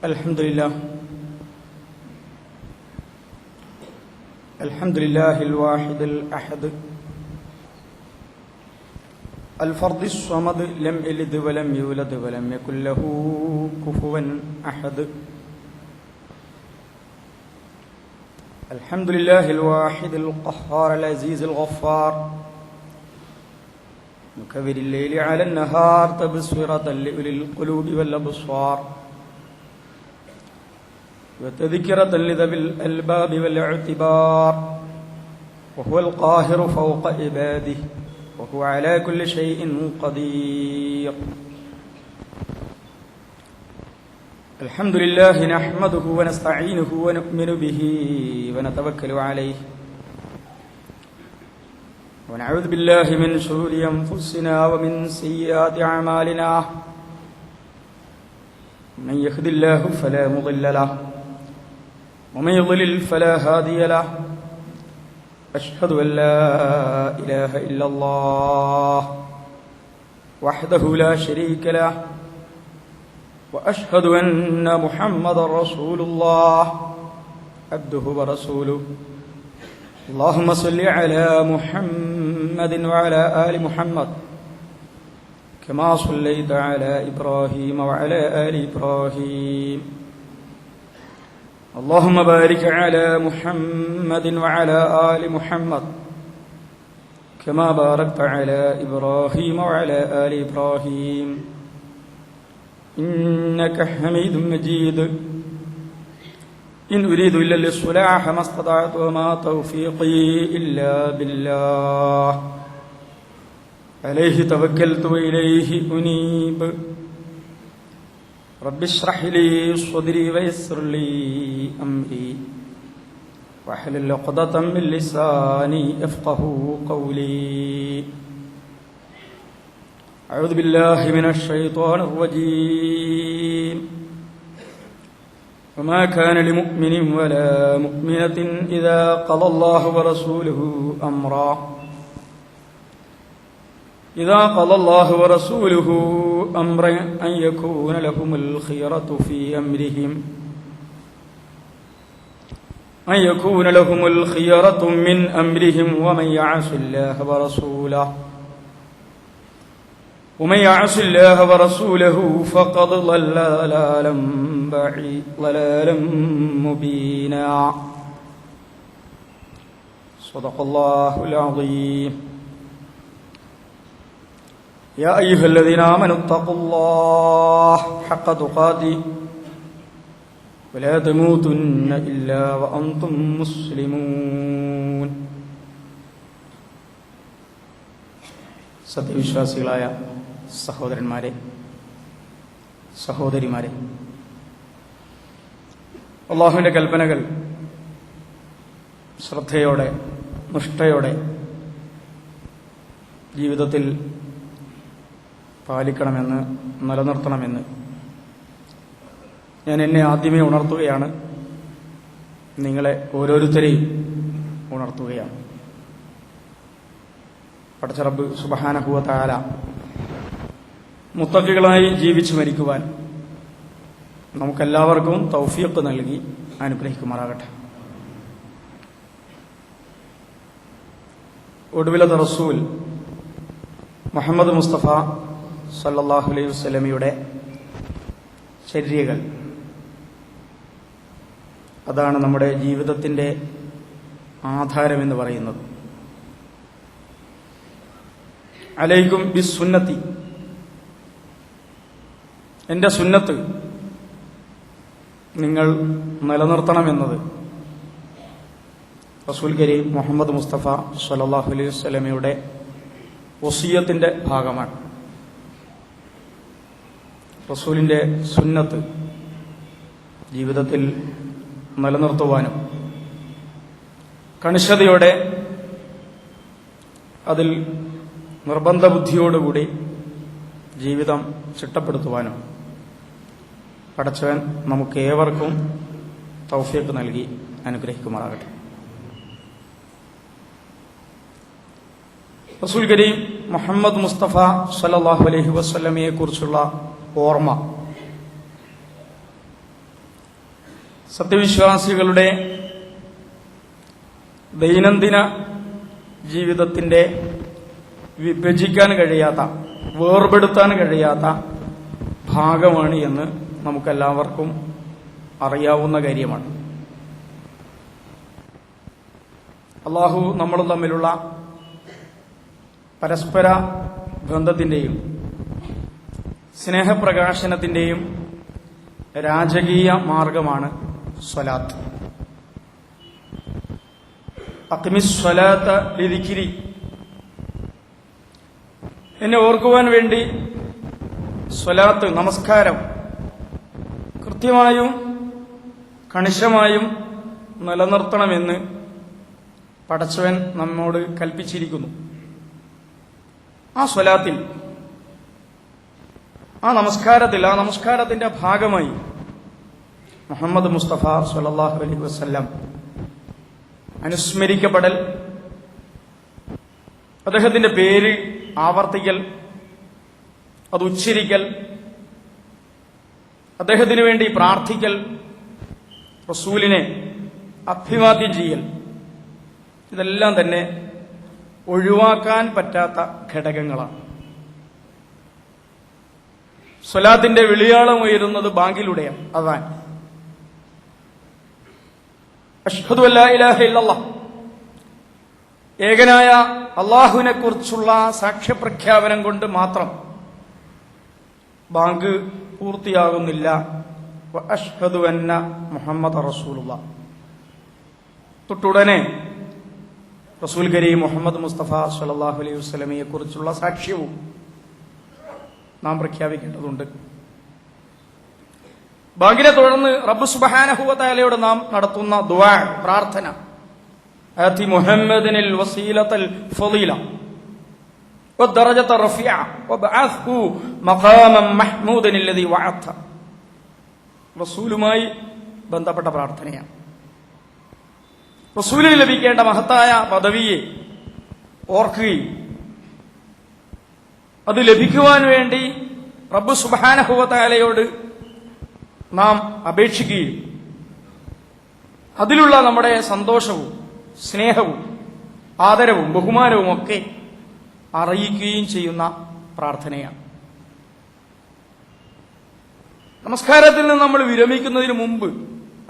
الحمد لله الواحد الأحد الفرد الصمد لم يلد ولم يولد ولم يكن له كفوا أحد. الحمد لله الواحد القهار العزيز الغفار مكبر الليل على النهار تبصرة لأولي القلوب والأبصار وتذكرة لذوي الألباب والاعتبار وهو القاهر فوق عباده وهو على كل شيء قدير. الحمد لله نحمده ونستعينه ونؤمن به ونتوكل عليه ونعوذ بالله من شرور أنفسنا ومن سيئات أعمالنا. من يهد الله فلا مضل له ومن يضلل فلا هادي له. أشهد أن لا إله إلا الله وحده لا شريك له وأشهد أن محمدا رسول الله عبده ورسوله. اللهم صل على محمد وعلى آل محمد كما صليت على إبراهيم وعلى آل إبراهيم. اللهم بارك على محمد وعلى آل محمد كما باركت على إبراهيم وعلى آل إبراهيم إنك حميد مجيد. إن أريد إلا الإصلاح ما استطعت وما توفيقي إلا بالله عليه توكلت وإليه أنيب. رب اشرح لي صدري ويسر لي أمري واحلل عقدة من لساني يفقهوا قولي. أعوذ بالله من الشيطان الرجيم. وما كان لمؤمن ولا مؤمنة إذا قضى الله ورسوله أمرا أن يكون لهم الخيرة من أمرهم ومن يعص الله ورسوله فقد ضل ضلالا مبينا. صدق الله العظيم. يا أيها الذين آمنوا اتقوا الله حق تقاته ولا تموتن إلا وأنتم مسلمون. സത്യവിശ്വാസികളായ സഹോദരന്മാരെ, സഹോദരിമാരെ, അല്ലാഹുവിന്റെ കൽപ്പനകൾ ശ്രദ്ധയോടെ നിഷ്ഠയോടെ ജീവിതത്തിൽ പാലിക്കണമെന്ന്, നിലനിർത്തണമെന്ന് ഞാൻ എന്നെ ആദ്യമേ ഉണർത്തുകയാണ്, നിങ്ങളെ ഓരോരുത്തരെയും ഉണർത്തുകയാണ്. പടച്ച റബ്ബ് സുബ്ഹാനഹു വ തആല മുത്തഖികളായി ജീവിച്ചു മരിക്കുവാൻ നമുക്കെല്ലാവർക്കും തൗഫീഖ് നൽകി അനുഗ്രഹിക്കുമാറാകട്ടെ. ഒടുവിലത്തെ റസൂൽ മുഹമ്മദ് മുസ്തഫ സല്ലല്ലാഹു അലൈഹി വസല്ലമയുടെ ചര്യകൾ, അതാണ് നമ്മുടെ ജീവിതത്തിന്റെ ആധാരമെന്ന് പറയുന്നത്. അലൈക്കും ബിസ്സുന്നത്തി, എന്റെ സുന്നത്ത് നിങ്ങൾ നിലനിർത്തണമെന്നത് റസൂൽ കരീം മുഹമ്മദ് മുസ്തഫ സല്ലല്ലാഹു അലൈഹി വസല്ലമയുടെ വസിയ്യത്തിന്റെ ഭാഗമാണ്. റസൂലിന്റെ സുന്നത്ത് ജീവിതത്തിൽ നിലനിർത്തുവാനും കണിശതയോടെ അതിൽ നിർബന്ധ ബുദ്ധിയോടുകൂടി ജീവിതം ചിട്ടപ്പെടുത്തുവാനും പടച്ചവൻ നമുക്കേവർക്കും തൗഫീഖ് നൽകി അനുഗ്രഹിക്കുമാറാകട്ടെ. റസൂൽ കരീം മുഹമ്മദ് മുസ്തഫ സല്ലല്ലാഹു അലൈഹി വസല്ലമയെ കുറിച്ചുള്ള ഓർമ്മ സത്യവിശ്വാസികളുടെ ദൈനംദിന ജീവിതത്തിന്റെ വിഭജിക്കാൻ കഴിയാത്ത, വേർപെടുത്താൻ കഴിയാത്ത ഭാഗമാണ് എന്ന് നമുക്കെല്ലാവർക്കും അറിയാവുന്ന കാര്യമാണ്. അള്ളാഹു നമ്മളും തമ്മിലുള്ള പരസ്പര ബന്ധത്തിന്റെയും സ്നേഹപ്രകാശനത്തിന്റെയും രാജകീയ മാർഗമാണ് സ്വലാത്ത്. അഖിമിസ് സ്വലാത്ത ലിദിക്രി, എന്നെ ഓർക്കുവാൻ വേണ്ടി സ്വലാത്ത്, നമസ്കാരം കൃത്യമായും കണിശമായും നിലനിർത്തണമെന്ന് പടച്ചവൻ നമ്മോട് കൽപ്പിച്ചിരിക്കുന്നു. ആ സ്വലാത്തിൽ, ആ നമസ്കാരത്തിന്റെ ഭാഗമായി മുഹമ്മദ് മുസ്തഫ സ്വല്ലല്ലാഹു അലൈഹി വസല്ലം അനുസ്മരിക്കപ്പെടൽ, അദ്ദേഹത്തിന്റെ പേര് ആവർത്തിക്കൽ, അത് ഉച്ചരിക്കൽ, അദ്ദേഹത്തിന് വേണ്ടി പ്രാർത്ഥിക്കൽ, റസൂലിനെ അഭിവാദ്യം ചെയ്യൽ, ഇതെല്ലാം തന്നെ ഒഴിവാക്കാൻ പറ്റാത്ത ഘടകങ്ങളാണ്. സ്വലാത്തിന്റെ വിളിയാളം ഉയരുന്നത് ബാങ്കിലൂടെയാണ്. അതാണ് അഷ്ഹദു അല്ലാ ഇലാഹ ഇല്ലല്ലാഹ്, ഏകനായ അള്ളാഹുവിനെ കുറിച്ചുള്ള സാക്ഷ്യപ്രഖ്യാപനം കൊണ്ട് മാത്രം ബാങ്ക് പൂർത്തിയാകുന്നില്ല. അഷ്ഹദു അന്ന മുഹമ്മദ് റസൂലുള്ളാഹ്, തൊട്ടുടനെ റസൂൽ കരീം മുഹമ്മദ് മുസ്തഫ സ്വല്ലല്ലാഹു അലൈഹി വസല്ലമയെ കുറിച്ചുള്ള സാക്ഷ്യവും നാം പ്രഖ്യാപിക്കേണ്ടതുണ്ട്. ബാങ്കിനെ തുടർന്ന് റബ്ബ് സുബ്ഹാനഹു വ തആലയോട് നാം നടത്തുന്ന ദുആ, പ്രാർത്ഥന, ആതി മുഹമ്മദിനിൽ വസീലത്തൽ ഫളീല വദ്ദറജത റഫീഅ വബഅത്ഹു മഖാമൻ മഹ്മൂദൻ അല്ലദീ വഅത, റസൂലുമായി ബന്ധപ്പെട്ട പ്രാർത്ഥനയാണ്. റസൂലിന് ലഭിക്കേണ്ട മഹത്തായ പദവിയെ ഓർക്കുകയും അത് ലഭിക്കുവാൻ വേണ്ടി റബ്ബ് സുബ്ഹാനഹു വ തആലയോട് നാം അപേക്ഷിക്കുകയും അതിലുള്ള നമ്മുടെ സന്തോഷവും സ്നേഹവും ആദരവും ബഹുമാനവും ഒക്കെ അറിയിക്കുകയും ചെയ്യുന്ന പ്രാർത്ഥനയാണ്. നമസ്കാരത്തിൽ നിന്ന് നമ്മൾ വിരമിക്കുന്നതിന് മുമ്പ്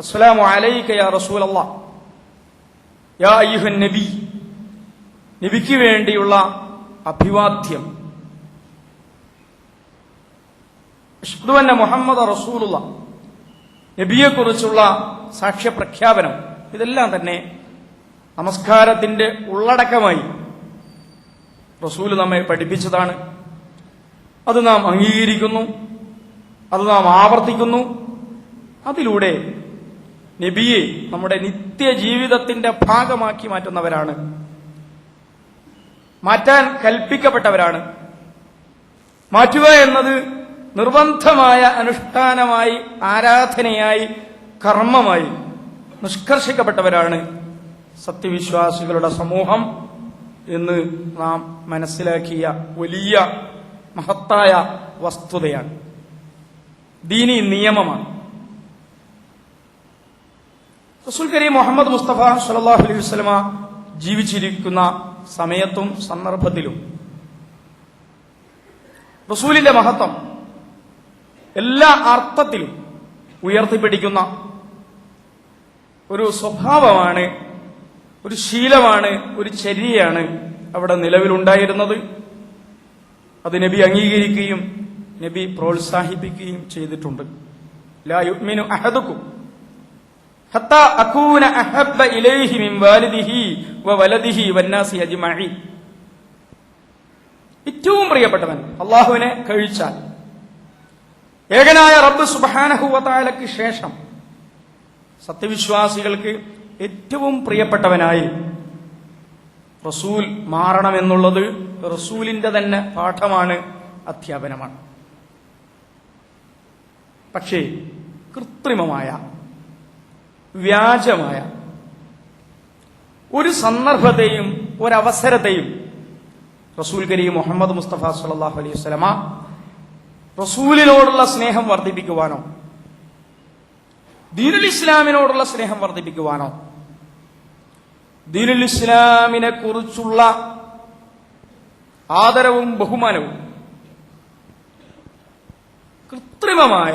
അസ്സലാമു അലൈക യാ റസൂലല്ലാഹ്, യാ അയ്യുഹൻ നബി, നബിക്ക് വേണ്ടിയുള്ള അഭിവാദ്യം, അഷ്ഹദു അന്ന മുഹമ്മദ് റസൂലുള്ളാഹ്, നബിയെക്കുറിച്ചുള്ള സാക്ഷ്യപ്രഖ്യാപനം, ഇതെല്ലാം തന്നെ നമസ്കാരത്തിന്റെ ഉള്ളടക്കമായി റസൂൽ നമ്മെ പഠിപ്പിച്ചതാണ്. അത് നാം അംഗീകരിക്കുന്നു, അത് നാം ആവർത്തിക്കുന്നു. അതിലൂടെ നബിയെ നമ്മുടെ നിത്യജീവിതത്തിന്റെ ഭാഗമാക്കി മാറ്റുന്നവരാണ്, മാറ്റാൻ കൽപ്പിക്കപ്പെട്ടവരാണ്. മാറ്റുക എന്നത് നിർബന്ധമായ അനുഷ്ഠാനമായി, ആരാധനയായി, കർമ്മമായി നിഷ്കർഷിക്കപ്പെട്ടവരാണ് സത്യവിശ്വാസികളുടെ സമൂഹം എന്ന് നാം മനസ്സിലാക്കിയ വലിയ മഹത്തായ വസ്തുതയാണ്, ദീനി നിയമമാണ്. റസൂൽ കരീം മുഹമ്മദ് മുസ്തഫ സ്വല്ലല്ലാഹു അലൈഹി വസല്ലമ ജീവിച്ചിരിക്കുന്ന സമയത്തും സന്ദർഭത്തിലും റസൂലിന്റെ മഹത്വം എല്ലാ അർത്ഥത്തിലും ഉയർത്തിപ്പിടിക്കുന്ന ഒരു സ്വഭാവമാണ്, ഒരു ശീലമാണ്, ഒരു ചര്യയാണ് അവിടെ നിലവിലുണ്ടായിരുന്നത്. അത് നബി അംഗീകരിക്കുകയും നബി പ്രോത്സാഹിപ്പിക്കുകയും ചെയ്തിട്ടുണ്ട്. ലാ യുഅ്മിനു അഹദുക്കും ഹത്താ അകൂന അഹബ്ബ ഇലൈഹി മിൻ വാലിദിഹി വവലദിഹി വന്നാസി അജ്മഈൻ, ഏറ്റവും പ്രിയപ്പെട്ടവൻ അല്ലാഹുവിനെ കഴിച്ചാൽ ഏകനായ റബ്ബ് സുബ്ഹാനഹു വ തആലയ്ക്ക് ശേഷം സത്യവിശ്വാസികൾക്ക് ഏറ്റവും പ്രിയപ്പെട്ടവനായി റസൂൽ മാറണമെന്നുള്ളത് റസൂലിന്റെ തന്നെ പാഠമാണ്, അധ്യാപനമാണ്. പക്ഷേ കൃത്രിമമായ, വ്യാജമായ ഒരു സന്ദർഭത്തെയും ഒരവസരത്തെയും റസൂൽ കരീം മുഹമ്മദ് മുസ്തഫ സ്വല്ലല്ലാഹു അലൈഹി വസല്ലമ റസൂലിനോടുള്ള സ്നേഹം വർദ്ധിപ്പിക്കുവാനോ ദീനുൽ ഇസ്ലാമിനോടുള്ള സ്നേഹം വർദ്ധിപ്പിക്കുവാനോ ദീനുൽ ഇസ്ലാമിനെ കുറിച്ചുള്ള ആദരവും ബഹുമാനവും കൃത്രിമമായ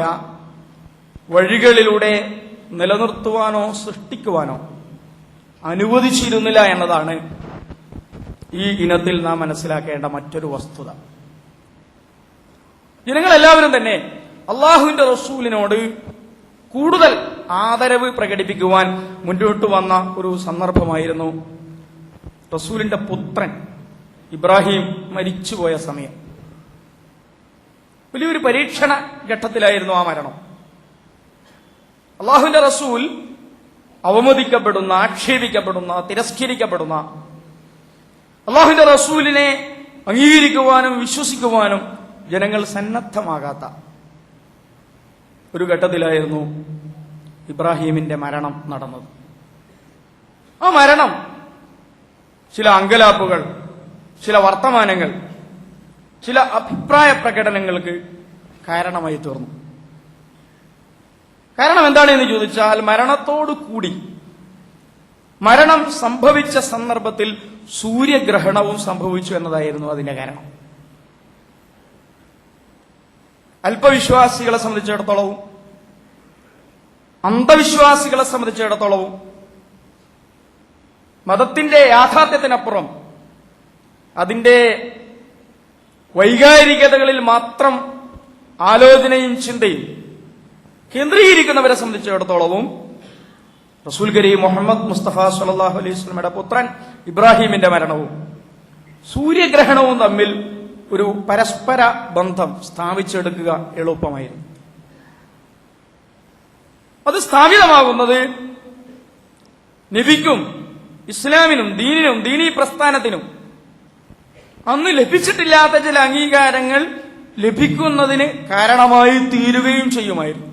വഴികളിലൂടെ നിലനിർത്തുവാനോ സൃഷ്ടിക്കുവാനോ അനുവദിച്ചിരുന്നില്ല എന്നതാണ് ഈ ഇനത്തിൽ നാം മനസ്സിലാക്കേണ്ട മറ്റൊരു വസ്തുത. ജനങ്ങളെല്ലാവരും തന്നെ അള്ളാഹുവിന്റെ റസൂലിനോട് കൂടുതൽ ആദരവ് പ്രകടിപ്പിക്കുവാൻ മുന്നോട്ട് വന്ന ഒരു സന്ദർഭമായിരുന്നു റസൂലിന്റെ പുത്രൻ ഇബ്രാഹിം മരിച്ചുപോയ സമയം. വലിയൊരു പരീക്ഷണ ഘട്ടത്തിലായിരുന്നു ആ മരണം. അള്ളാഹുവിന്റെ റസൂൽ അവമതിക്കപ്പെടുന്ന, ആക്ഷേപിക്കപ്പെടുന്ന, തിരസ്കരിക്കപ്പെടുന്ന, അള്ളാഹുവിന്റെ റസൂലിനെ അംഗീകരിക്കുവാനും വിശ്വസിക്കുവാനും ജനങ്ങൾ സന്നദ്ധമാകാത്ത ഒരു ഘട്ടത്തിലായിരുന്നു ഇബ്രാഹീമിന്റെ മരണം നടന്നത്. ആ മരണം ചില അങ്കലാപ്പുകൾ, ചില വർത്തമാനങ്ങൾ, ചില അഭിപ്രായ പ്രകടനങ്ങൾക്ക് കാരണമായി തീർന്നു. കാരണം എന്താണെന്ന് ചോദിച്ചാൽ, മരണത്തോടു കൂടി മരണം സംഭവിച്ച സന്ദർഭത്തിൽ സൂര്യഗ്രഹണവും സംഭവിച്ചു എന്നതായിരുന്നു അതിന്റെ കാരണം. അല്പവിശ്വാസികളെ സംബന്ധിച്ചിടത്തോളവും അന്ധവിശ്വാസികളെ സംബന്ധിച്ചിടത്തോളവും മതത്തിന്റെ യാഥാർത്ഥ്യത്തിനപ്പുറം അതിന്റെ വൈകാരികതകളിൽ മാത്രം ആലോചനയും ചിന്തയും കേന്ദ്രീകരിക്കുന്നവരെ സംബന്ധിച്ചിടത്തോളവും റസൂൽ കരീം മുഹമ്മദ് മുസ്തഫ സല്ലല്ലാഹു അലൈഹി വസല്ലമയുടെ പുത്രൻ ഇബ്രാഹീമിന്റെ മരണവും സൂര്യഗ്രഹണവും തമ്മിൽ ഒരു പരസ്പര ബന്ധം സ്ഥാപിച്ചെടുക്കുക എളുപ്പമായിരുന്നു. അത് സ്ഥാപിതമാകുന്നത് നബിക്കും ഇസ്ലാമിനും ദീനിനും ദീനീ പ്രസ്ഥാനത്തിനും അന്ന് ലഭിച്ചിട്ടില്ലാത്ത ചില അംഗീകാരങ്ങൾ ലഭിക്കുന്നതിന് കാരണമായി തീരുകയും ചെയ്യുമായിരുന്നു.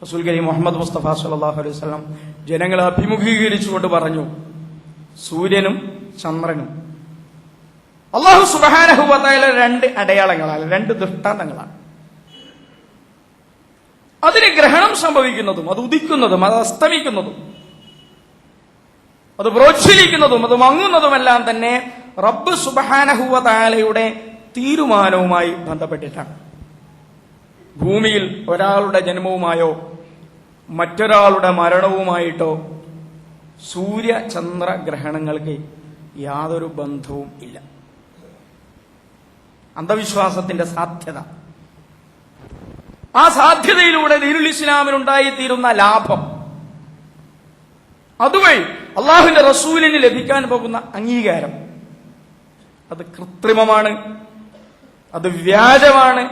റസൂൽ കരീം മുഹമ്മദ് മുസ്തഫ സല്ലല്ലാഹു അലൈഹി വസല്ലം ജനങ്ങളെ അഭിമുഖീകരിച്ചുകൊണ്ട് പറഞ്ഞു, സൂര്യനും ചന്ദ്രനും അല്ലാഹു സുബ്ഹാനഹു വ തആല രണ്ട് അടയാളങ്ങളാണ്, രണ്ട് ദൃഷ്ടാന്തങ്ങളാണ്. അതിന് ഗ്രഹണം സംഭവിക്കുന്നതും അത് ഉദിക്കുന്നതും അത് അസ്തമിക്കുന്നതും അത് പ്രോജ്വലിക്കുന്നതും അത് മങ്ങുന്നതുമെല്ലാം തന്നെ റബ്ബ് സുബ്ഹാനഹു വ തആലയുടെ തീരുമാനവുമായി ബന്ധപ്പെട്ടിട്ടാണ്. ഭൂമിയിൽ ഒരാളുടെ ജന്മവുമായോ മറ്റൊരാളുടെ മരണവുമായിട്ടോ സൂര്യ ചന്ദ്ര ഗ്രഹണങ്ങൾക്ക് യാതൊരു ബന്ധവും ഇല്ല. അന്ധവിശ്വാസത്തിന്റെ സാധ്യത, ആ സാധ്യതയിലൂടെ ദീനുൽ ഇസ്ലാമിനുണ്ടായിത്തീരുന്ന ലാഭം, അതുവഴി അള്ളാഹുവിന്റെ റസൂലിന് ലഭിക്കാൻ പോകുന്ന അംഗീകാരം, അത് കൃത്രിമമാണ്, അത് വ്യാജമാണ്,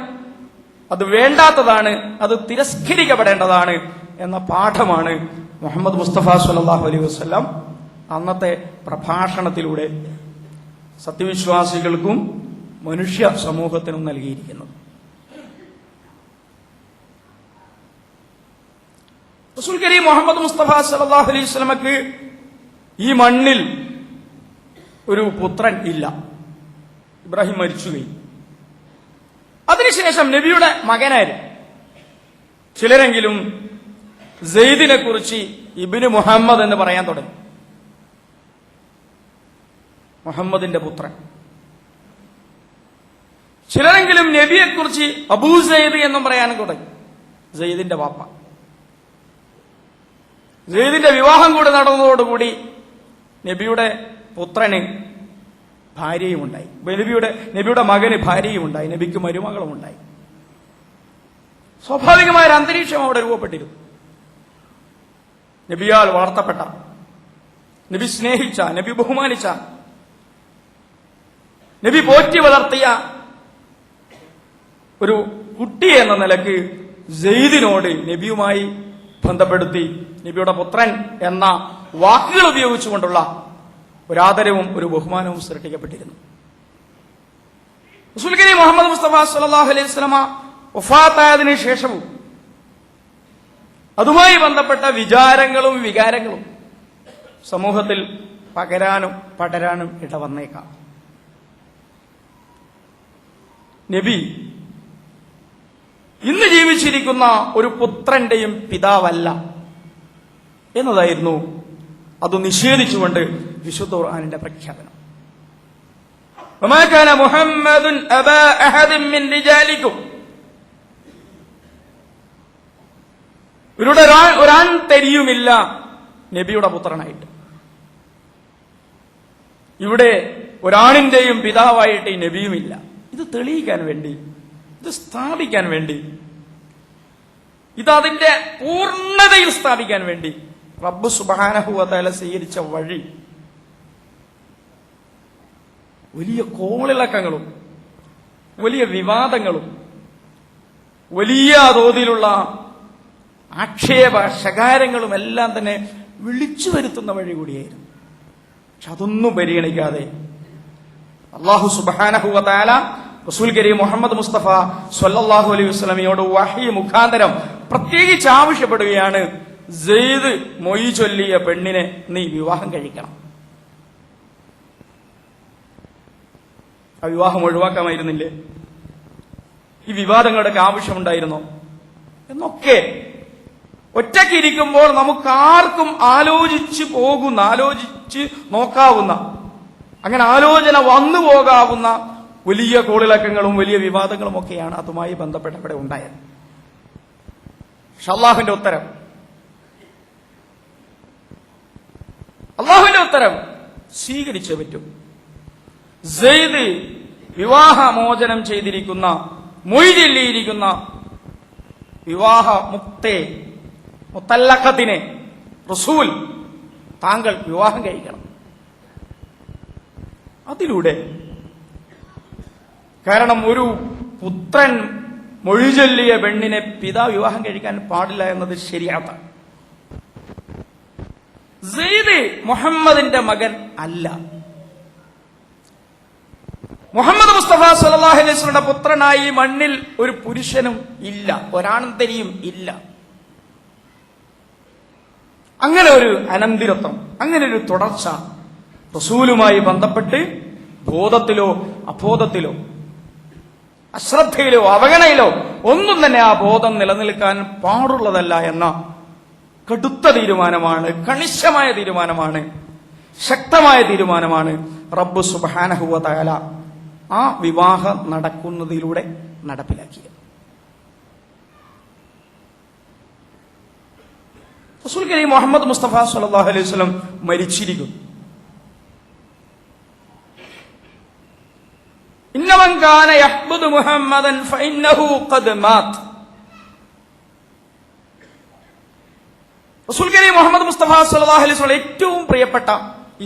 അത് വേണ്ടാത്തതാണ്, അത് തിരസ്കരിക്കപ്പെടേണ്ടതാണ് എന്ന പാഠമാണ് മുഹമ്മദ് മുസ്തഫ സല്ലല്ലാഹു അലൈഹി വസല്ലം അന്നത്തെ പ്രഭാഷണത്തിലൂടെ സത്യവിശ്വാസികൾക്കും മനുഷ്യ സമൂഹത്തിനും നൽകിയിരിക്കുന്നത്. റസൂൽ കരീം മുഹമ്മദ് മുസ്തഫ സല്ലല്ലാഹു അലൈഹി വസല്ലമക്ക് ഈ മണ്ണിൽ ഒരു പുത്രൻ ഇല്ല. ഇബ്രാഹിം മരിച്ചുകയും അതിനുശേഷം നബിയുടെ മകനായിരുന്നു. ചിലരെങ്കിലും സെയ്ദിനെ കുറിച്ച് ഇബ്നു മുഹമ്മദ് എന്ന് പറയാൻ തുടങ്ങി. മുഹമ്മദിന്റെ പുത്രൻ. ചിലരെങ്കിലും നബിയെക്കുറിച്ച് അബൂ സെയ്ദ് എന്നും പറയാനും തുടങ്ങി. സെയ്ദിന്റെ വാപ്പ. സെയ്ദിന്റെ വിവാഹം കൂടി നടന്നതോടുകൂടി നബിയുടെ പുത്രന് ഭാര്യയും ഉണ്ടായി. നബിയുടെ മകന് ഭാര്യയും ഉണ്ടായി, നബിക്ക് മരുമകളും ഉണ്ടായി. സ്വാഭാവികമായ ഒരു അന്തരീക്ഷം അവിടെ രൂപപ്പെട്ടിരുന്നു. നബിയാൽ വളർത്തപ്പെട്ട, നബി സ്നേഹിച്ച, നബി ബഹുമാനിച്ച, നബി പോറ്റി വളർത്തിയ ഒരു കുട്ടി എന്ന നിലക്ക് സെയ്ദിനോട് നബിയുമായി ബന്ധപ്പെടുത്തി നബിയുടെ പുത്രൻ എന്ന വാക്കുകൾ ഉപയോഗിച്ചുകൊണ്ടുള്ള ഒരാദരവും ഒരു ബഹുമാനവും സൃഷ്ടിക്കപ്പെട്ടിരുന്നു. റസൂൽ കരീം മുഹമ്മദ് മുസ്തഫ സല്ലല്ലാഹു അലൈഹി വസല്ലമ വഫാത്തായതിനു ശേഷവും അതുമായി ബന്ധപ്പെട്ട വിചാരങ്ങളും വികാരങ്ങളും സമൂഹത്തിൽ പടരാനും ഇടവന്നേക്കാം. നബി ഇന്ന് ജീവിച്ചിരിക്കുന്ന ഒരു പുത്രന്റെയും പിതാവല്ല എന്നതായിരുന്നു അത് നിഷേധിച്ചുകൊണ്ട് വിശുദ്ധ ഖുർആനിന്റെ പ്രഖ്യാപനം. വമാ കാന മുഹമ്മദുൻ അബാ അഹദിൻ മിൻ റിജാലികും, ഇവരുടെ ഒരാൺ തരിയുമില്ല നബിയുടെ പുത്രനായിട്ട്. ഇവിടെ ഒരാണിന്റെയും പിതാവായിട്ട് ഈ നബിയുമില്ല. ഇത് തെളിയിക്കാൻ വേണ്ടി, ഇത് സ്ഥാപിക്കാൻ വേണ്ടി, ഇതതിന്റെ പൂർണ്ണതയിൽ സ്ഥാപിക്കാൻ വേണ്ടി റബ്ബ് സുബ്ഹാനഹു വ തആല സ്വീകരിച്ച വഴി വലിയ കോളിളക്കങ്ങളും വലിയ വിവാദങ്ങളും വലിയ തോതിലുള്ള ആക്ഷേപ ശകാരങ്ങളും എല്ലാം തന്നെ വിളിച്ചു വരുത്തുന്ന വഴി കൂടിയായിരുന്നു. പക്ഷെ അതൊന്നും പരിഗണിക്കാതെ അല്ലാഹു സുബ്ഹാനഹു വ തആല റസൂൽ കരീം മുഹമ്മദ് മുസ്തഫ സ്വല്ലല്ലാഹു അലൈഹി വസല്ലമയോട് വഹി മുഖാന്തരം പ്രത്യേകിച്ച് ആവശ്യപ്പെടുകയാണ്, സെയ്ദ് മൊയ് ചൊല്ലിയ പെണ്ണിനെ നീ വിവാഹം കഴിക്കണം. ആ വിവാഹം ഒഴിവാക്കാമായിരുന്നില്ലേ? ഈ വിവാദങ്ങളുടെയൊക്കെ ആവശ്യമുണ്ടായിരുന്നോ എന്നൊക്കെ ഒറ്റയ്ക്കിരിക്കുമ്പോൾ നമുക്കാർക്കും ആലോചിച്ച് നോക്കാവുന്ന, അങ്ങനെ ആലോചന വന്നു പോകാവുന്ന വലിയ കോളിളക്കങ്ങളും വലിയ വിവാദങ്ങളും ഒക്കെയാണ് അതുമായി ബന്ധപ്പെട്ടവിടെ ഉണ്ടായത്. പക്ഷെ അള്ളാഹുവിന്റെ ഉത്തരം സ്വീകരിച്ചേ പറ്റൂ. സെയ്ദ് വിവാഹമോചനം ചെയ്തിരിക്കുന്ന, മൊയ് ചൊല്ലിയിരിക്കുന്ന വിവാഹ മുത്തല്ലഖത്തിനെ റസൂൽ താങ്കൾ വിവാഹം കഴിക്കണം. അതിലൂടെ, കാരണം ഒരു പുത്രൻ മൊഴി ചൊല്ലിയ പെണ്ണിനെ പിതാവ് വിവാഹം കഴിക്കാൻ പാടില്ല എന്നത് ശരിയാത്താണ്. സെയ്ദ് മുഹമ്മദിന്റെ മകൻ അല്ല. മുഹമ്മദ് മുസ്തഫ സല്ലല്ലാഹു അലൈഹി വസല്ലമയുടെ പുത്രനായി മണ്ണിൽ ഒരു പുരുഷനും ഇല്ല, ഒരാണന്തരിയും ഇല്ല. അങ്ങനെ ഒരു അനന്തിരത്വം, അങ്ങനെ ഒരു തുടർച്ച റസൂലുമായി ബന്ധപ്പെട്ട് ബോധത്തിലോ അബോധത്തിലോ അശ്രദ്ധയിലോ അവഗണയിലോ ഒന്നും തന്നെ ആ ബോധം നിലനിൽക്കാൻ പാടുള്ളതല്ല എന്ന കടുത്ത തീരുമാനമാണ്, കണിശമായ തീരുമാനമാണ്, ശക്തമായ തീരുമാനമാണ് റബ്ബ് സുബ്ഹാനഹു വ തആല ആ വിവാഹം നടക്കുന്നതിലൂടെ നടപ്പിലാക്കിയത്. റസൂൽ കരീം മുഹമ്മദ് മുസ്തഫ സ്വല്ലല്ലാഹു അലൈഹി വസല്ലം മരിച്ചിരിക്കുന്നു. ഇന്നമൻ കാന യഹ്ബുദു മുഹമ്മദൻ ഫഇന്നഹു ഖദ് മാത്. റസൂൽ കരീം മുഹമ്മദ് മുസ്തഫ സ്വല്ലല്ലാഹു അലൈഹി വസല്ലം ഏറ്റവും പ്രിയപ്പെട്ട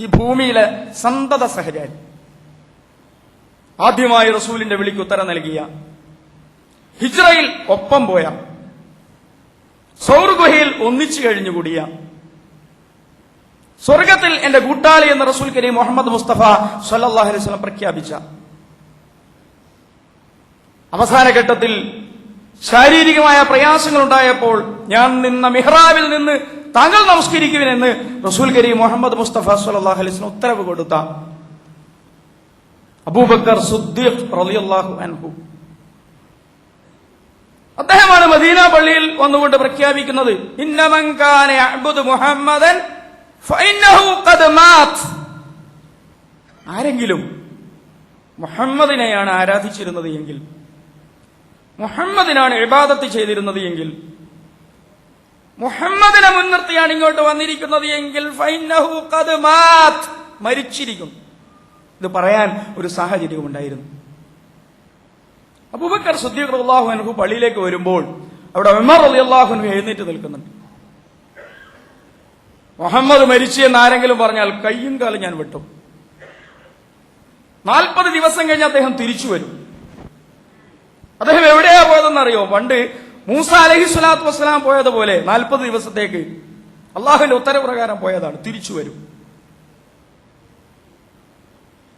ഈ ഭൂമിയിലെ സന്തത സഹചാരി, ആദ്യമായി റസൂലിന്റെ വിളിക്ക് ഉത്തരം നൽകിയ, ഹിജ്റയിൽ ഒപ്പം പോയ, സൗർ ഗുഹയിൽ ഒന്നിച്ചു കഴിഞ്ഞുകൂടിയ, സ്വർഗത്തിൽ എന്റെ കൂട്ടാളി എന്ന് റസൂൽ കരീം മുഹമ്മദ് മുസ്തഫ സ്വല്ലല്ലാഹു അലൈഹി വസല്ലം പ്രഖ്യാപിച്ച, അവസാന ഘട്ടത്തിൽ ശാരീരികമായ പ്രയാസങ്ങൾ ഉണ്ടായപ്പോൾ ഞാൻ നിന്ന മിഹ്റാബിൽ നിന്ന് താങ്കൾ നമസ്കരിക്കുവിനെന്ന് റസൂൽ കരീം മുഹമ്മദ് മുസ്തഫ സ്വല്ലല്ലാഹു അലൈഹി വസല്ലം ഉത്തരവ് കൊടുത്ത അബൂബക്കർ സിദ്ദീഖ് റളിയല്ലാഹു അൻഹു, അദ്ദേഹമാണ് മദീന പള്ളിയിൽ വന്നുകൊണ്ട് പ്രഖ്യാപിക്കുന്നത്, ഇന്നമൻ കാന യഅ്ബുദു മുഹമ്മദൻ ഫഇന്നഹു ഖദ് മാത്. ആരെങ്കിലും മുഹമ്മദിനെയാണ് ആരാധിച്ചിരുന്നത് എങ്കിൽ, മുഹമ്മദിനാണ് ഇബാദത്ത് ചെയ്തിരുന്നത് എങ്കിൽ, മുഹമ്മദിനെ മുൻനിർത്തിയാണ് ഇങ്ങോട്ട് വന്നിരിക്കുന്നത് എങ്കിൽ ഫഇന്നഹു ഖദ് മാത്, മരിച്ചിരിക്കും. ഇത് പറയാൻ ഒരു സാഹചര്യം ഉണ്ടായിരുന്നു. അബൂബക്കർ സിദ്ദീഖ് റളിയല്ലാഹു അൻഹു പള്ളിയിലേക്ക് വരുമ്പോൾ അവിടെ ഉമർ റളിയല്ലാഹു അൻഹു എഴുന്നേറ്റ് നിൽക്കുന്നുണ്ട്. മുഹമ്മദ് മരിച്ചു എന്ന് ആരെങ്കിലും പറഞ്ഞാൽ കയ്യും കാലും ഞാൻ വെട്ടും. 40 ദിവസം കഴിഞ്ഞ് അദ്ദേഹം തിരിച്ചു വരും. അദ്ദേഹം എവിടെയാ പോയതെന്നറിയോ? പണ്ട് മൂസ അലൈഹിസ്സലാത്തു വസ്സലാം പോയതുപോലെ 40 ദിവസത്തേക്ക് അള്ളാഹുവിന്റെ ഉത്തരപ്രകാരം പോയതാണ്, തിരിച്ചു വരും.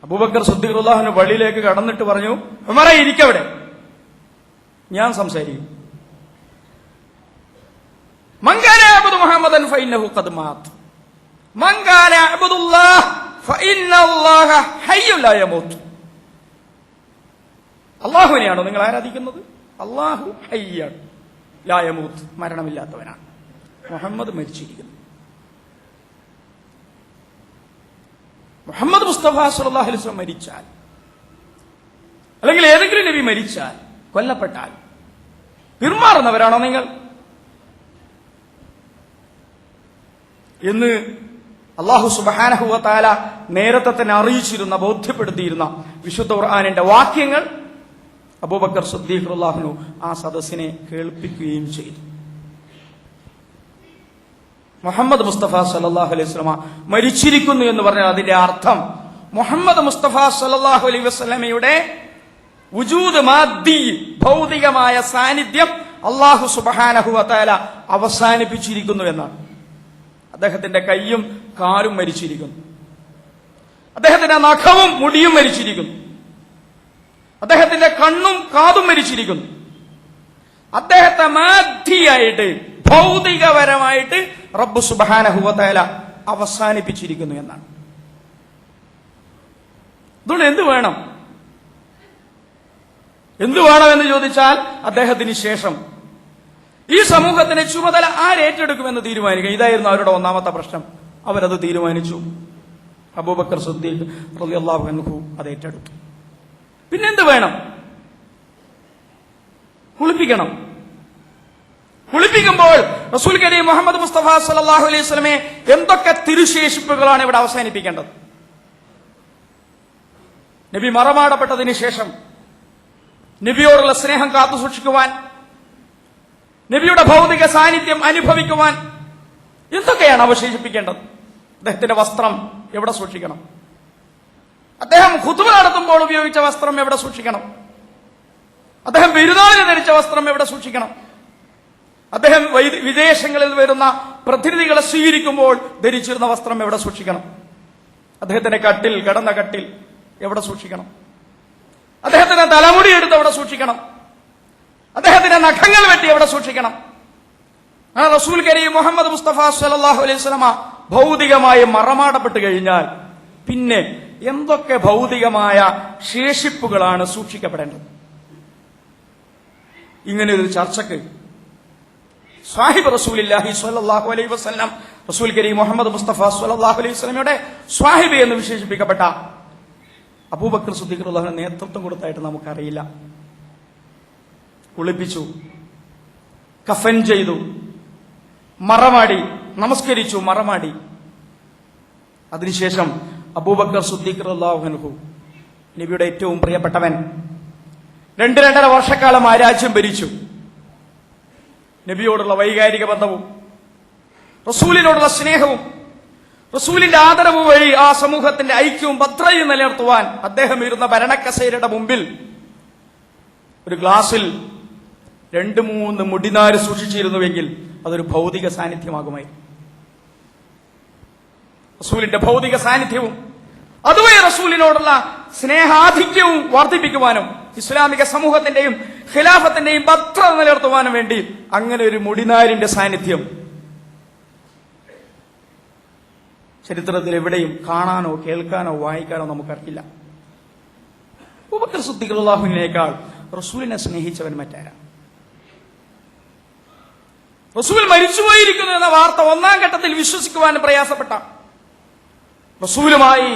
അബൂബക്കർ സിദ്ദീഖ് റളിയല്ലാഹു അൻഹു പള്ളിയിലേക്ക് കടന്നിട്ട് പറഞ്ഞു, ഉമറേ ഇരിക്കവിടെ, ഞാൻ സംസാരിക്കും. മൻ കാന യഅ്ബുദു മുഹമ്മദൻ ഫഇന്നഹു ഖദ് മാത് മൻ കാന യഅ്ബുദുല്ലാഹ ഫഇന്നല്ലാഹ ഹയ്യുൻ ലാ യമൂത്ത്. അല്ലാഹുവിനെയാണോ നിങ്ങൾ ആരാധിക്കുന്നത്? അല്ലാഹു ഹയ്യൻ ലാ യമൂത്ത്, മരണമില്ലാത്തവനാണ്. മുഹമ്മദ് മരിച്ചിരിക്കുന്നു. മുഹമ്മദ് മുസ്തഫ സല്ലല്ലാഹു അലൈഹി വസല്ലം മരിച്ചാൽ, അല്ലെങ്കിൽ ഏതെങ്കിലും നബി മരിച്ചാൽ, കൊല്ലപ്പെട്ടാൽ പിന്മാറുന്നവരാണോ നിങ്ങൾ എന്ന് അല്ലാഹു സുബ്ഹാനഹു വ തആല നേരത്തെ തന്നെ അറിയിച്ചിരുന്ന, ബോധ്യപ്പെടുത്തിയിരുന്ന വിശുദ്ധ ഖുർആനിന്റെ വാക്യങ്ങൾ അബൂബക്കർ സിദ്ദീഖ് റളിയല്ലാഹു അൻഹു ആ സദസ്സിനെ കേൾപ്പിക്കുകയും ചെയ്തു. മുഹമ്മദ് മുസ്തഫ സല്ലല്ലാഹു അലൈഹി വസല്ലമ മരിച്ചിരിക്കുന്നു എന്ന് പറഞ്ഞാൽ അതിന്റെ അർത്ഥം മുഹമ്മദ് മുസ്തഫ സല്ലല്ലാഹു അലൈഹി വസല്ലമയുടെ വുജൂദ് മാദ്ദി, ഭൗതികമായ സാന്നിധ്യം അല്ലാഹു സുബ്ഹാനഹു വ തആല അവസാനിപ്പിച്ചിരിക്കുന്നു എന്നാണ്. അദ്ദേഹത്തിന്റെ കൈയും കാലും മരിച്ചിരിക്കുന്നു, അദ്ദേഹത്തിന്റെ നഖവും മുടിയും മരിച്ചിരിക്കുന്നു, അദ്ദേഹത്തിന്റെ കണ്ണും കാതും മരിച്ചിരിക്കുന്നു. അദ്ദേഹത്തെ മാദ്ദിയായിട്ട്, ഭൗതികപരമായിട്ട് റബ്ബ് സുബ്ഹാനഹു വ തആല അവസാനിപ്പിച്ചിരിക്കുന്നു എന്നാണ്. അതുകൊണ്ട് എന്ത് വേണം എന്ന് ചോദിച്ചാൽ, അദ്ദേഹത്തിന് ശേഷം ഈ സമൂഹത്തിന് ചുമതല ആരേറ്റെടുക്കുമെന്ന് തീരുമാനിക്കുക. ഇതായിരുന്നു അവരുടെ ഒന്നാമത്തെ പ്രശ്നം. അവരത് തീരുമാനിച്ചു. അബൂബക്കർ സിദ്ദീഖ് റളിയല്ലാഹു അൻഹു അത് ഏറ്റെടുത്തു. പിന്നെന്ത് വേണം? കുളിപ്പിക്കുമ്പോൾ റസൂൽ കരീം മുഹമ്മദ് മുസ്തഫ സല്ലല്ലാഹു അലൈഹി വസല്ലമയെ എന്തൊക്കെ തിരുശേഷിപ്പുകളാണ് ഇവിടെ അവസാനിപ്പിക്കേണ്ടത്? നബി മറമാടപ്പെട്ടതിന് ശേഷം നബിയോടുള്ള സ്നേഹം കാത്തു സൂക്ഷിക്കുവാൻ, നബിയുടെ ഭൗതിക സാന്നിധ്യം അനുഭവിക്കുവാൻ എന്തൊക്കെയാണ് അവശേഷിപ്പിക്കേണ്ടത്? അദ്ദേഹത്തിന്റെ വസ്ത്രം എവിടെ സൂക്ഷിക്കണം? അദ്ദേഹം ഖുതുബ നടത്തുമ്പോൾ ഉപയോഗിച്ച വസ്ത്രം എവിടെ സൂക്ഷിക്കണം? അദ്ദേഹം പെരുന്നാളിന് ധരിച്ച വസ്ത്രം എവിടെ സൂക്ഷിക്കണം? അദ്ദേഹം വിദേശങ്ങളിൽ വരുന്ന പ്രതിനിധികളെ സ്വീകരിക്കുമ്പോൾ ധരിച്ചിരുന്ന വസ്ത്രം എവിടെ സൂക്ഷിക്കണം? അദ്ദേഹത്തിന്റെ കിടന്ന കട്ടിൽ എവിടെ സൂക്ഷിക്കണം? അദ്ദേഹത്തിന്റെ തലമുടി എടുത്ത് എവിടെ സൂക്ഷിക്കണം? അദ്ദേഹത്തിന്റെ നഖങ്ങൾ വെട്ടി എവിടെ സൂക്ഷിക്കണം? റസൂൽ കരീം മുഹമ്മദ് മുസ്തഫ സല്ലല്ലാഹു അലൈഹി വസല്ലമ ഭൗതികമായി മറമാടപ്പെട്ട് കഴിഞ്ഞാൽ പിന്നെ എന്തൊക്കെ ഭൗതികമായ ശേഷിപ്പുകളാണ് സൂക്ഷിക്കപ്പെടേണ്ടത്? ഇങ്ങനെ ഒരു ചർച്ചക്ക് സാഹിബ് റസൂലുള്ളാഹി സ്വല്ലല്ലാഹു അലൈഹി വസല്ലം, റസൂൽ കരീം മുഹമ്മദ് മുസ്തഫ സ്വല്ലല്ലാഹു അലൈഹി വസല്ലമയുടെ സ്വാഹിബ് എന്ന് വിശേഷിപ്പിക്കപ്പെട്ട അബൂബക്കർ സിദ്ദീഖ് റളിയല്ലാഹു അൻഹു നേതൃത്വം കൊടുത്തായിട്ട് നമുക്കറിയില്ല. കുളിപ്പിച്ചു, കഫൻ ചെയ്തു, മറമാടി, നമസ്കരിച്ചു, മറമാടി. അതിനുശേഷം അബൂബക്കർ സിദ്ദീഖ് റളിയല്ലാഹു അൻഹു, നബിയുടെ ഏറ്റവും പ്രിയപ്പെട്ടവൻ, 2-2.5 വർഷക്കാലം ആ രാജ്യം ഭരിച്ചു. നബിയോടുള്ള വൈകാരിക ബന്ധവും റസൂലിനോടുള്ള സ്നേഹവും റസൂലിന്റെ ആദരവ് വഴി ആ സമൂഹത്തിന്റെ ഐക്യവും ഭദ്രതയും നിലനിർത്തുവാൻ അദ്ദേഹം ഇരുന്ന ഭരണക്കസേരയുടെ മുമ്പിൽ ഒരു ഗ്ലാസിൽ 2-3 മുടിനാര് സൂക്ഷിച്ചിരുന്നുവെങ്കിൽ അതൊരു ഭൗതിക സാന്നിധ്യമാകുമായിരുന്നു. റസൂലിന്റെ ഭൗതിക സാന്നിധ്യവും അതുവഴി റസൂലിനോടുള്ള സ്നേഹാധിക്യവും വർദ്ധിപ്പിക്കുവാനും ഇസ്ലാമിക സമൂഹത്തിന്റെയും ഖിലാഫത്തിന്റെയും ഭദ്രത നിലനിർത്തുവാനും വേണ്ടി അങ്ങനെ ഒരു മുടിനാരിന്റെ സാന്നിധ്യം ചരിത്രത്തിൽ എവിടെയും കാണാനോ കേൾക്കാനോ വായിക്കാനോ നമുക്കറിയില്ല. അബൂബക്കർ സിദ്ദീഖ് റളിയല്ലാഹു അൻഹുവിനേക്കാൾ റസൂലിനെ സ്നേഹിച്ചവൻ മറ്റാരാ? റസൂൽ മരിച്ചുപോയിരിക്കുന്നു എന്ന വാർത്ത 1-ാം ഘട്ടത്തിൽ വിശ്വസിക്കുവാൻ പ്രയാസപ്പെട്ട, റസൂലുമായി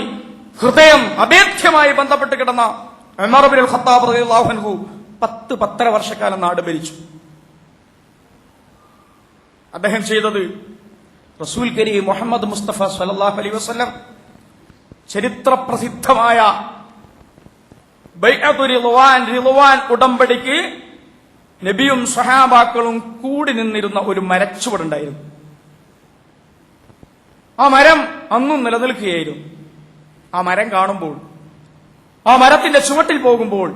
ഹൃദയം അഭേദ്യമായി ബന്ധപ്പെട്ട് കിടന്ന ഉമർ ഇബ്നുൽ ഖത്താബ് റളിയല്ലാഹു അൻഹു 10-10.5 വർഷക്കാലം നാട് ഭരിച്ചു. അദ്ദേഹം ചെയ്തത് റസൂൽ കരീം മുഹമ്മദ് മുസ്തഫ സല്ലല്ലാഹു അലൈഹി വസല്ലം ചരിത്ര പ്രസിദ്ധമായ ബൈഅത്തുൽ റിദ്വാൻ ഉടമ്പടിക്ക് നബിയും സഹാബാക്കളും കൂടി നിന്നിരുന്ന ഒരു മരച്ചുവടുണ്ടായിരുന്നു. ആ മരം അന്നും നിലനിൽക്കുകയായിരുന്നു. ആ മരം കാണുമ്പോൾ, ആ മരത്തിന്റെ ചുവട്ടിൽ പോകുമ്പോൾ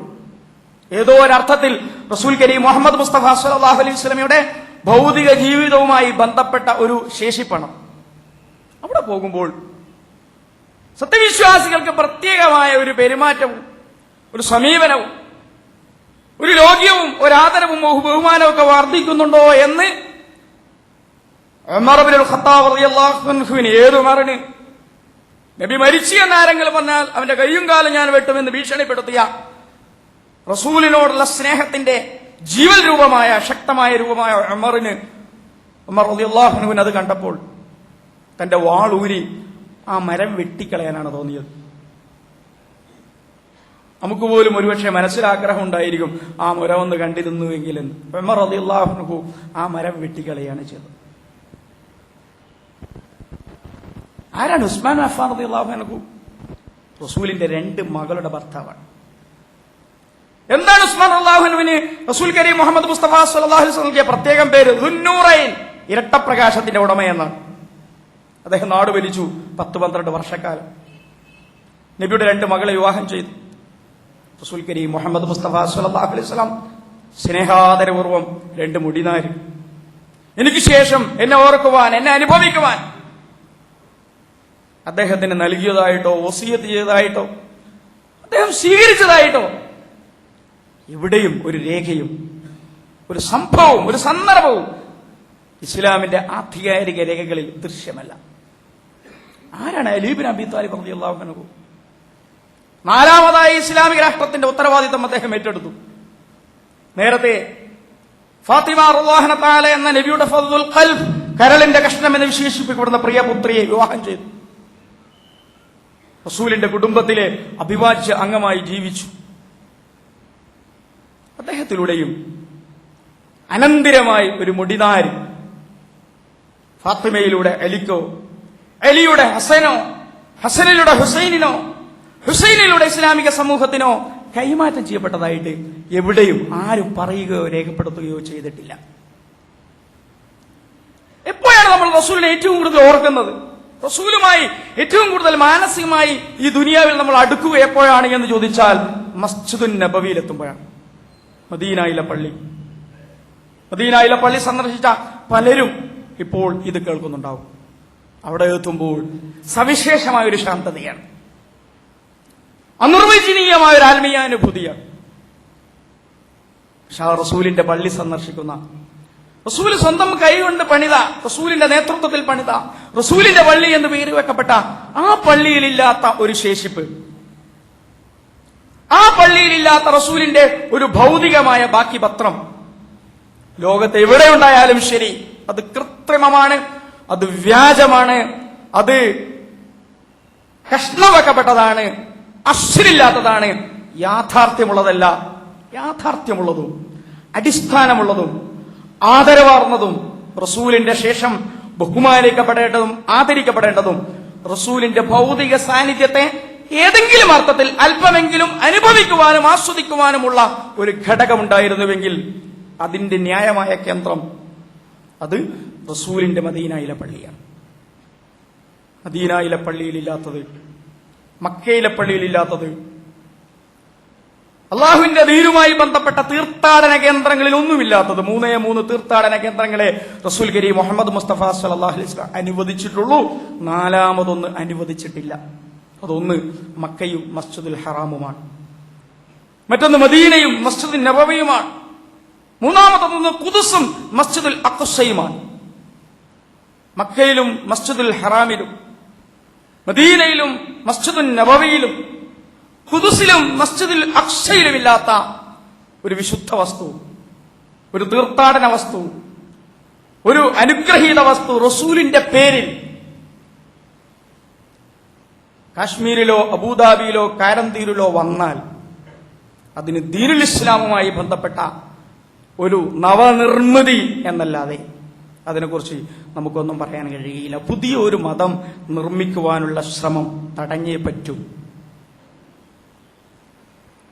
ഏതോ ഒരർത്ഥത്തിൽ റസൂൽ കരീം മുഹമ്മദ് മുസ്തഫ സല്ലല്ലാഹു അലൈഹി വസല്ലമയുടെ ഭൗതിക ജീവിതവുമായി ബന്ധപ്പെട്ട ഒരു ശേഷിപ്പാണ്. അവിടെ പോകുമ്പോൾ സത്യവിശ്വാസികൾക്ക് പ്രത്യേകമായ ഒരു പെരുമാറ്റവും ഒരു സമീപനവും ഒരു ലോക്യവും ഒരാദരവും ബഹുമാനവും ഒക്കെ വർദ്ധിക്കുന്നുണ്ടോ എന്ന് ഉമർ ഇബ്നുൽ ഖത്താബ് റളിയല്ലാഹു അൻഹുവിന്, ഏത് ഉമറിന്, നബി മരിച്ചു എന്നാരെങ്കിലും പറഞ്ഞാൽ അവന്റെ കയ്യും കാലും ഞാൻ വെട്ടുമെന്ന് ഭീഷണിപ്പെടുത്തിയ റസൂലിനോടുള്ള സ്നേഹത്തിന്റെ ജീവൽ രൂപമായ ശക്തമായ രൂപമായ ഉമർ റളിയല്ലാഹു അൻഹു അത് കണ്ടപ്പോൾ തന്റെ വാളൂരി ആ മരം വെട്ടിക്കളയാനാണ് തോന്നിയത്. നമുക്ക് പോലും ഒരുപക്ഷെ മനസ്സിലാഗ്രഹം ഉണ്ടായിരിക്കും ആ മരം ഒന്ന് കണ്ടിരുന്നുവെങ്കിലും. ഉമർ റളിയല്ലാഹു അൻഹു ആ മരം വെട്ടിക്കളയാണ് ചെയ്തത്. ആരാണ് ഉസ്മാൻ അഫ്ഫാൻ റളിയല്ലാഹു അൻഹു? റസൂലിന്റെ 2 മകളുടെ ഭർത്താവാണ്. എന്താണ് ഉസ്മാൻ റളിയല്ലാഹു അൻഹുവിന് റസൂൽ കരീം മുഹമ്മദ് മുസ്തഫ സ്വല്ലല്ലാഹു അലൈഹി വസല്ലം പ്രത്യേകം പേര് ദുന്നൂറൈൻ, ഇരട്ടപ്രകാശത്തിന്റെ ഉടമയെന്നാണ്. അദ്ദേഹം നാട് ഭരിച്ചു 10-12 വർഷക്കാലം. നബിയുടെ 2 മകളെ വിവാഹം ചെയ്തു. റസൂൽ കരീം മുഹമ്മദ് മുസ്തഫ സ്വല്ലല്ലാഹു അലൈഹി വസല്ലം സ്നേഹാദരപൂർവം 2 മുടിനാര് എനിക്ക് ശേഷം എന്നെ ഓർക്കുവാൻ, എന്നെ അനുഭവിക്കുവാൻ അദ്ദേഹത്തിന് നൽകിയതായിട്ടോ വസിയത്ത് ചെയ്തതായിട്ടോ അദ്ദേഹം സ്വീകരിച്ചതായിട്ടോ എവിടെയും ഒരു രേഖയും ഒരു സംഭവവും ഒരു സന്ദർഭവും ഇസ്ലാമിന്റെ ആധികാരിക രേഖകളിൽ ദൃശ്യമല്ല. ആരാണ് അലി ഇബ്നു അബീ ത്വാലിബ് റളിയല്ലാഹു അൻഹു? 4ാമതായി ഇസ്ലാമിക രാഷ്ട്രത്തിന്റെ ഉത്തരവാദിത്തം അദ്ദേഹം ഏറ്റെടുത്തു. നേരത്തെ ഫാത്തിമ റളിയല്ലാഹു തആല എന്ന നബിയുടെ ഫദ്ലുൽ ഖൽബ്, കരളിന്റെ കഷ്ണം എന്ന് വിശേഷിപ്പിക്കപ്പെടുന്ന പ്രിയപുത്രിയെ വിവാഹം ചെയ്തു. റസൂലിന്റെ കുടുംബത്തിലെ അവിഭാജ്യ അംഗമായി ജീവിച്ചു. അദ്ദേഹത്തിലൂടെയും അനന്തരമായി ഒരു മുടിനാരി ഫാത്തിമയിലൂടെ അലിക്കോ, അലിയുടെ ഹസനോ, ഹസനിലൂടെ ഹുസൈനിനോ, ഹുസൈനിലൂടെ ഇസ്ലാമിക സമൂഹത്തിനോ കൈമാറ്റം ചെയ്യപ്പെട്ടതായിട്ട് എവിടെയും ആരും പറയുകയോ രേഖപ്പെടുത്തുകയോ ചെയ്തിട്ടില്ല. എപ്പോഴാണ് നമ്മൾ റസൂലിനെ ഏറ്റവും കൂടുതൽ ഓർക്കുന്നത്? റസൂലുമായി ഏറ്റവും കൂടുതൽ മാനസികമായി ഈ ദുനിയാവിൽ നമ്മൾ അടുക്കുക എപ്പോഴാണ് എന്ന് ചോദിച്ചാൽ മസ്ജിദുൻ നബവിയിലെത്തുമ്പോഴാണ്. മദീനയിലെ പള്ളി സന്ദർശിച്ച പലരും ഇപ്പോൾ ഇത് കേൾക്കുന്നുണ്ടാവും. അവിടെ എത്തുമ്പോൾ സവിശേഷമായ ഒരു ശാന്തതയാണ്, അനിർവചനീയമായ ഒരു ആത്മീയാനുഭൂതിയാണ്. റസൂലിന്റെ പള്ളി സന്ദർശിക്കുന്ന, റസൂൽ സ്വന്തം കൈകൊണ്ട് പണിത, റസൂലിന്റെ നേതൃത്വത്തിൽ പണിത, റസൂലിന്റെ പള്ളി എന്ന് പേര് വെക്കപ്പെട്ട ആ പള്ളിയിലില്ലാത്ത ഒരു ശേഷിപ്പ്, ആ പള്ളിയിലില്ലാത്ത റസൂലിന്റെ ഒരു ഭൗതികമായ ബാക്കി പത്രം ലോകത്ത് എവിടെ ഉണ്ടായാലും ശരി, അത് കൃത്രിമമാണ്, അത് വ്യാജമാണ്, അത് കഷ്ണം വെക്കപ്പെട്ടതാണ്, അശ്വരില്ലാത്തതാണ്, യാഥാർത്ഥ്യമുള്ളതല്ല. യാഥാർത്ഥ്യമുള്ളതും അടിസ്ഥാനമുള്ളതും ആദരവാർന്നതും റസൂലിന്റെ ശേഷം ബഹുമാനിക്കപ്പെടേണ്ടതും ആദരിക്കപ്പെടേണ്ടതും റസൂലിന്റെ ഭൗതിക സാന്നിധ്യത്തെ ഏതെങ്കിലും അർത്ഥത്തിൽ അല്പമെങ്കിലും അനുഭവിക്കുവാനും ആസ്വദിക്കുവാനുമുള്ള ഒരു ഘടകമുണ്ടായിരുന്നുവെങ്കിൽ അതിന്റെ ന്യായമായ കേന്ദ്രം അത് റസൂലിന്റെ മദീനയിലെ പള്ളിയാണ്. മദീനയിലെ പള്ളിയിലില്ലാത്തത്, മക്കയിലെ പള്ളിയിലില്ലാത്തത്, അള്ളാഹുവിന്റെ ദീനുമായി ബന്ധപ്പെട്ട തീർത്ഥാടന കേന്ദ്രങ്ങളിൽ ഒന്നുമില്ലാത്തത് 3 തീർത്ഥാടന കേന്ദ്രങ്ങളെ റസൂൽ കരീം മുഹമ്മദ് മുസ്തഫ സല്ലല്ലാഹു അലൈഹി വസല്ലം അനുവദിച്ചിട്ടുള്ളൂ. 4ാമതൊന്ന് അനുവദിച്ചിട്ടില്ല. അതൊന്ന് മക്കയും മസ്ജിദുൽ ഹറാമുമാണ്, മറ്റൊന്ന് മദീനയും മസ്ജിദുൽ നബവിയുമാണ്, 3ാമതൊന്ന് ഖുദ്സും മസ്ജിദുൽ അഖ്സയുമാണ്. മക്കയിലും മസ്ജിദുൽ ഹറാമിലും മദീനയിലും മസ്ജിദുൽ നബവിയിലും ഖുദ്സിലും മസ്ജിദുൽ അഖ്സയിലും ഇല്ലാത്ത ഒരു വിശുദ്ധ വസ്തു, ഒരു തീർത്ഥാടന വസ്തു, ഒരു അനുഗ്രഹീത വസ്തു റസൂലിന്റെ പേരിൽ കാശ്മീരിലോ അബൂദാബിയിലോ കാരന്തീരിലോ വന്നാൽ അതിന് ദീനുൽ ഇസ്ലാമുമായി ബന്ധപ്പെട്ട ഒരു നവനിർമ്മിതി എന്നല്ലാതെ അതിനെക്കുറിച്ച് നമുക്കൊന്നും പറയാൻ കഴിയില്ല. പുതിയ ഒരു മതം നിർമ്മിക്കുവാനുള്ള ശ്രമം തടഞ്ഞേ പറ്റൂ.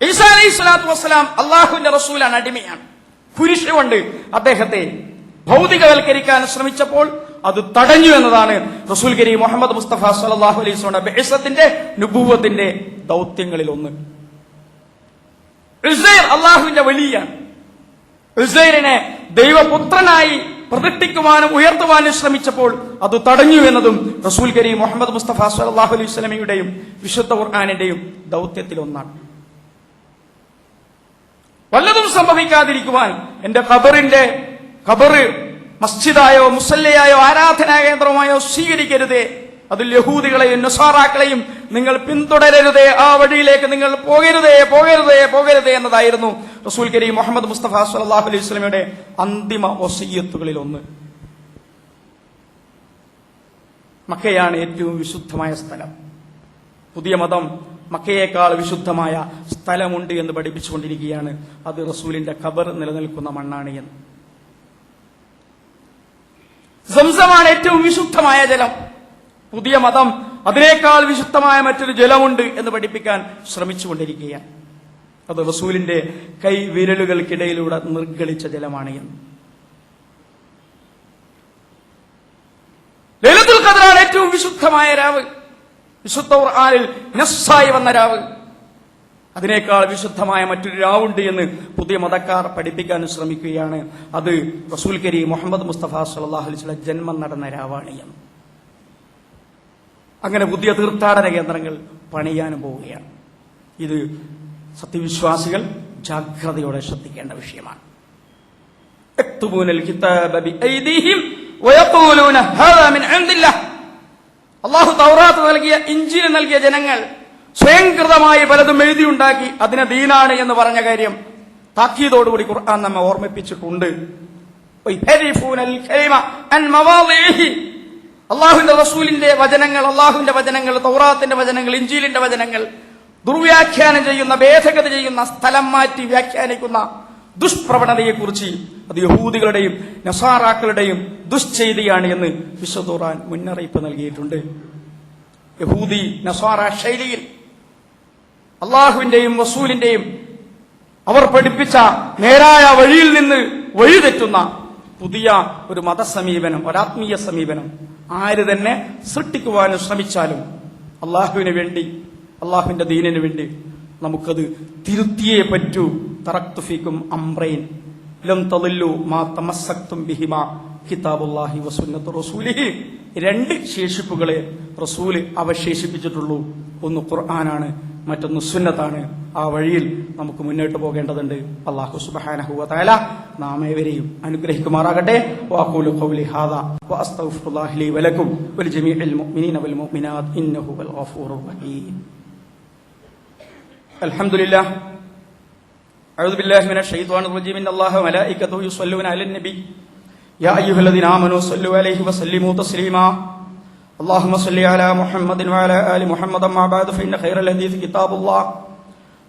ഈസാ അലൈഹി സ്വലാത്തു വസ്സലാം അള്ളാഹുവിന്റെ റസൂലാണ്, അടിമയാണ്. കുരിശ് കൊണ്ട് അദ്ദേഹത്തെ ഭൗതികവൽക്കരിക്കാൻ ശ്രമിച്ചപ്പോൾ അത് തടഞ്ഞു എന്നതാണ് റസൂൽ കരീം മുഹമ്മദ് മുസ്തഫ സല്ലല്ലാഹു അലൈഹി വസല്ലം ബിഇസത്തിന്റെ നുബുവത്തിന്റെ ദൗത്യങ്ങളിൽ ഒന്ന്. ഉസൈർ അള്ളാഹുവിന്റെ വലിയാണ്. ഉസൈറിനെ ദൈവപുത്രനായി പ്രതിഷ്ഠിക്കുവാനും ഉയർത്തുവാനും ശ്രമിച്ചപ്പോൾ അത് തടഞ്ഞു എന്നതും റസൂൽ കരീം മുഹമ്മദ് മുസ്തഫ സല്ലല്ലാഹു അലൈഹി വസല്ലമയുടെയും വിശുദ്ധ ഖുർആനിന്റെയും ദൗത്യത്തിൽ ഒന്നാണ്. വല്ലതും സംഭവിക്കാതിരിക്കുവാൻ എന്റെ ഖബറ് മസ്ജിദായോ മുസല്ലയായോ ആരാധനാ കേന്ദ്രമായോ സ്വീകരിക്കരുതേ അതിൽ യഹൂദികളെയും നസാറാക്കളെയും നിങ്ങൾ പിന്തുടരരുതേ, ആ വഴിയിലേക്ക് നിങ്ങൾ പോകരുതേ പോകരുതേ പോകരുതേ എന്നതായിരുന്നു റസൂൽ കരീം മുഹമ്മദ് മുസ്തഫ സ്വല്ലല്ലാഹു അലൈഹി വസല്ലമയുടെ അന്തിമ വസിയ്യത്തുകളിൽ ഒന്ന്. മക്കയാണ് ഏറ്റവും വിശുദ്ധമായ സ്ഥലം. പുതിയ മതം മക്കയേക്കാൾ വിശുദ്ധമായ സ്ഥലമുണ്ട് എന്ന് പഠിപ്പിച്ചുകൊണ്ടിരിക്കുകയാണ്. അത് റസൂലിന്റെ ഖബർ നിലനിൽക്കുന്ന മണ്ണാണ് എന്ന്. സംസമാണ് ഏറ്റവും വിശുദ്ധമായ ജലം. പുതിയ മതം അതിനേക്കാൾ വിശുദ്ധമായ മറ്റൊരു ജലമുണ്ട് എന്ന് പഠിപ്പിക്കാൻ ശ്രമിച്ചുകൊണ്ടിരിക്കുകയാണ്. അത് റസൂലിന്റെ കൈ വിരലുകൾക്കിടയിലൂടെ നിർഗളിച്ച ജലമാണ് എന്ന്. ലൈലത്തുൽ ഖദ്റാണ് ഏറ്റവും വിശുദ്ധമായ രാവ്. വിശുദ്ധ ഖുർആനിൽ നസ്സായി വന്ന രാവ്. അതിനേക്കാൾ വിശുദ്ധമായ മറ്റൊരു രാവുണ്ട് എന്ന് പുതിയ മതക്കാർ പഠിപ്പിക്കാൻ ശ്രമിക്കുകയാണ്. അത് റസൂൽ കരീം മുഹമ്മദ് മുസ്തഫ സ്വല്ലല്ലാഹു അലൈഹി വസല്ലം ജന്മം നടന്ന രാവാണ് എന്ന്. അങ്ങനെ പുതിയ തീർത്ഥാടന കേന്ദ്രങ്ങൾ പണിയാനും പോവുകയാണ്. ഇത് സത്യവിശ്വാസികൾ ജാഗ്രതയോടെ ശ്രദ്ധിക്കേണ്ട വിഷയമാണ്. അല്ലാഹു തൗറാത്ത് നൽകിയ, ഇഞ്ചീൽ നൽകിയ ജനങ്ങൾ സ്വയംകൃതമായി പലതും എഴുതിയുണ്ടാക്കി അതിനെ ദീനാണ് എന്ന് പറഞ്ഞ കാര്യം താക്കീതോടുകൂടി ഖുർആൻ നമ്മെ ഓർമ്മിപ്പിച്ചിട്ടുണ്ട്. അള്ളാഹുവിന്റെ റസൂലിന്റെ വചനങ്ങൾ, അള്ളാഹുവിന്റെ വചനങ്ങൾ, തൗറാത്തിന്റെ വചനങ്ങൾ, ഇഞ്ചീലിന്റെ വചനങ്ങൾ ദുർവ്യാഖ്യാനം ചെയ്യുന്ന, ഭേദഗതി ചെയ്യുന്ന, സ്ഥലം മാറ്റി വ്യാഖ്യാനിക്കുന്ന ദുഷ്പ്രവണതയെക്കുറിച്ച് അത് യഹൂദികളുടെയും നസാറാക്കളുടെയും ദുശ്ചെയ്തിയാണ് എന്ന് വിശുദ്ധ ഖുർആൻ മുന്നറിയിപ്പ് നൽകിയിട്ടുണ്ട്. യഹൂദി നസാറ ശൈലിയിൽ അള്ളാഹുവിന്റെയും റസൂലിന്റെയും അവർ പഠിപ്പിച്ച നേരായ വഴിയിൽ നിന്ന് വഴിതെറ്റുന്ന പുതിയ ഒരു മതസമീപനം, ഒരാത്മീയ സമീപനം ആര് തന്നെ സൃഷ്ടിക്കുവാൻ ശ്രമിച്ചാലും അള്ളാഹുവിന് വേണ്ടി, അള്ളാഹുവിന്റെ ദീനിന് വേണ്ടി നമുക്കത് തിരുത്തിയേ പറ്റൂ. തറക്തു ഫീക്കും അംറൈൻ ലം തളില്ലു മാ തമസ്സക്തും ബിഹിമാ കിതാബുല്ലാഹി വസുന്നത്തു റസൂലിഹി. രണ്ട് ശേഷിപ്പുകളെ റസൂല് അവശേഷിപ്പിച്ചിട്ടുള്ളൂ. ഒന്ന് ഖുർആനാണ്, മറ്റൊന്ന് സുന്നത്താണ്. ആ വഴിയിൽ നമുക്ക് മുന്നോട്ട് പോകേണ്ടതുണ്ട്. അല്ലാഹു സുബ്ഹാനഹു വ തആല നാം ഏവരെയും അനുഗ്രഹിക്കുമാറാകട്ടെ. വഅഖൂലു ഖൗലി ഹാദാ വഅസ്തഗ്ഫിറുല്ലാഹി ലി വലക്കും വലിജമീഇൽ മുഅ്മിനീന വൽ മുഅ്മിനാത്ത് ഇന്നഹു വൽ ഗഫൂറുർ റഹീം. അൽഹംദുലില്ലാഹ് അഊദു ബില്ലാഹി മിനശ് ശൈത്വാനിർ റജീം. ഇന്നല്ലാഹ വമലായികതുഹു യുസല്ലൂന അലൻ നബി യാ അയ്യുഹല്ലദീന ആമനൂ സ്വല്ലു അലൈഹി വസല്ലിമൂ തസ്ലീമാ. اللهم صل على محمد وعلى آل محمد. أما بعد فإن خير الحديث كتاب الله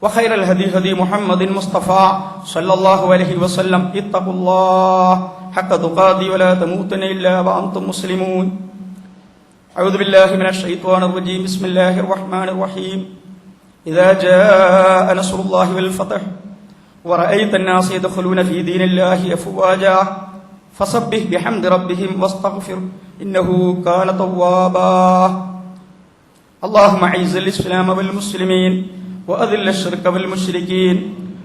وخير الهدي هدي محمد مصطفى صلى الله عليه وسلم. اتقوا الله حق تقاته ولا تموتن إلا وأنتم مسلمون. أعوذ بالله من الشيطان الرجيم. بسم الله الرحمن الرحيم. إذا جاء نصر الله والفتح ورأيت الناس يدخلون في دين الله أفواجا فسبح بحمد ربهم واستغفر إنه كان توابا. اللهم أعز الإسلام والمسلمين وأذل الشرك والمشركين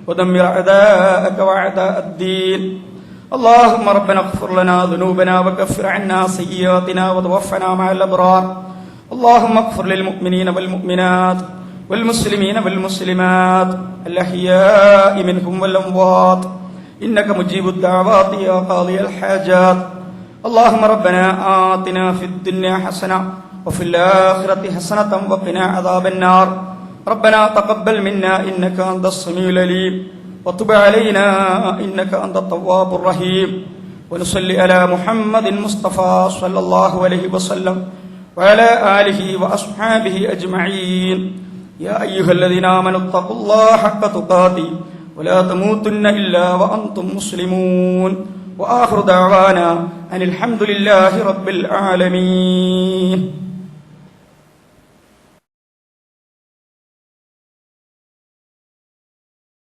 ودمر أعداءك وأعداء الدين. اللهم ربنا اغفر لنا ذنوبنا وكفر عنا سيئاتنا وتوفنا مع الأبرار. اللهم اغفر للمؤمنين والمؤمنات والمسلمين والمسلمات الأحياء منهم والأموات إنك مجيب الدعوات يا قاضي الحاجات. اللهم ربنا آتنا في الدنيا حسنة وفي الآخرة حسنة وقنا عذاب النار. ربنا تقبل منا إنك أنت السميع العليم وتب علينا إنك أنت التواب الرحيم. ونصلي على محمد المصطفى صلى الله عليه وسلم وعلى آله وأصحابه أجمعين. يا أيها الذين آمنوا اتقوا الله حق تقاته ولا تموتن إلا وأنتم مسلمون. وآخر دعوانا أن الحمد لله رب العالمين.